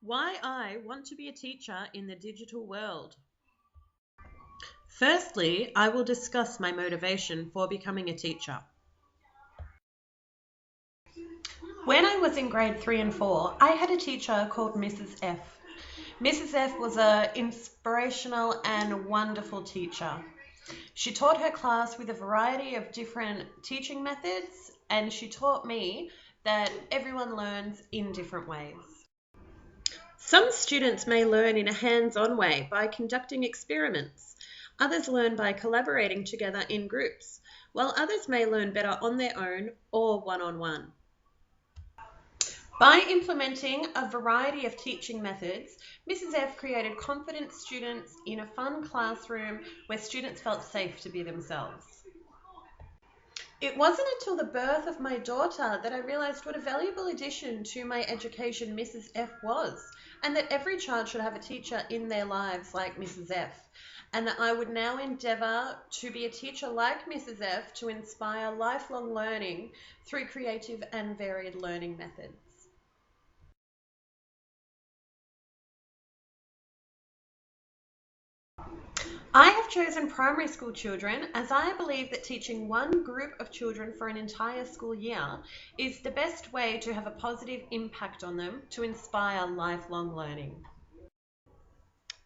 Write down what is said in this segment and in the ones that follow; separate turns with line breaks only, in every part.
Why I want to be a teacher in the digital world. Firstly, I will discuss my motivation for becoming a teacher. When I was in grade 3 and 4, I had a teacher called Mrs. F. Mrs. F was an inspirational and wonderful teacher. She taught her class with a variety of different teaching methods, and she taught me that everyone learns in different ways. Some students may learn in a hands-on way by conducting experiments. Others learn by collaborating together in groups, while others may learn better on their own or one-on-one. By implementing a variety of teaching methods, Mrs. F created confident students in a fun classroom where students felt safe to be themselves. It wasn't until the birth of my daughter that I realized what a valuable addition to my education Mrs. F was, and that every child should have a teacher in their lives like Mrs. F, and that I would now endeavor to be a teacher like Mrs. F to inspire lifelong learning through creative and varied learning methods. I have chosen primary school children as I believe that teaching one group of children for an entire school year is the best way to have a positive impact on them to inspire lifelong learning.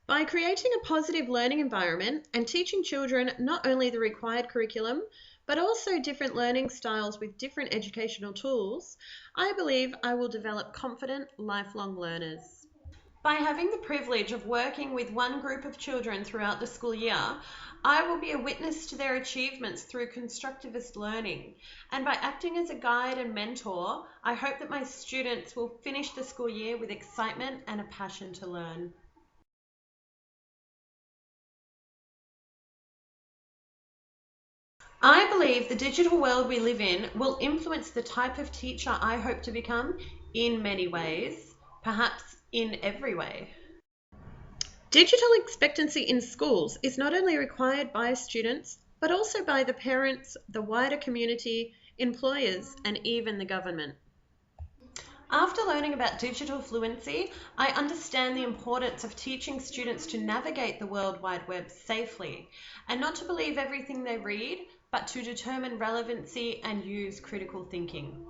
By creating a positive learning environment and teaching children not only the required curriculum, but also different learning styles with different educational tools, I believe I will develop confident, lifelong learners. By having the privilege of working with one group of children throughout the school year, I will be a witness to their achievements through constructivist learning. And by acting as a guide and mentor, I hope that my students will finish the school year with excitement and a passion to learn. I believe the digital world we live in will influence the type of teacher I hope to become in many ways, perhaps in every way. Digital expectancy in schools is not only required by students, but also by the parents, the wider community, employers, and even the government. After learning about digital fluency, I understand the importance of teaching students to navigate the World Wide Web safely, and not to believe everything they read, but to determine relevancy and use critical thinking.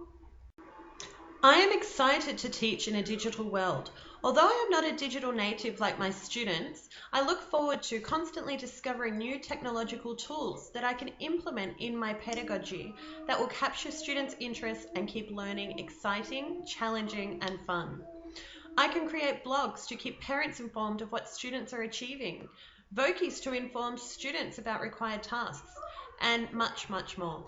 I am excited to teach in a digital world. Although I am not a digital native like my students, I look forward to constantly discovering new technological tools that I can implement in my pedagogy that will capture students' interest and keep learning exciting, challenging, and fun. I can create blogs to keep parents informed of what students are achieving, Vokies to inform students about required tasks, and much, much more.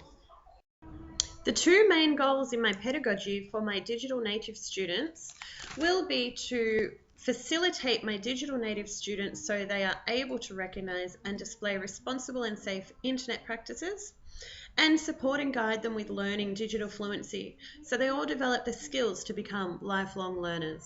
The two main goals in my pedagogy for my digital native students will be to facilitate my digital native students so they are able to recognize and display responsible and safe internet practices, and support and guide them with learning digital fluency so they all develop the skills to become lifelong learners.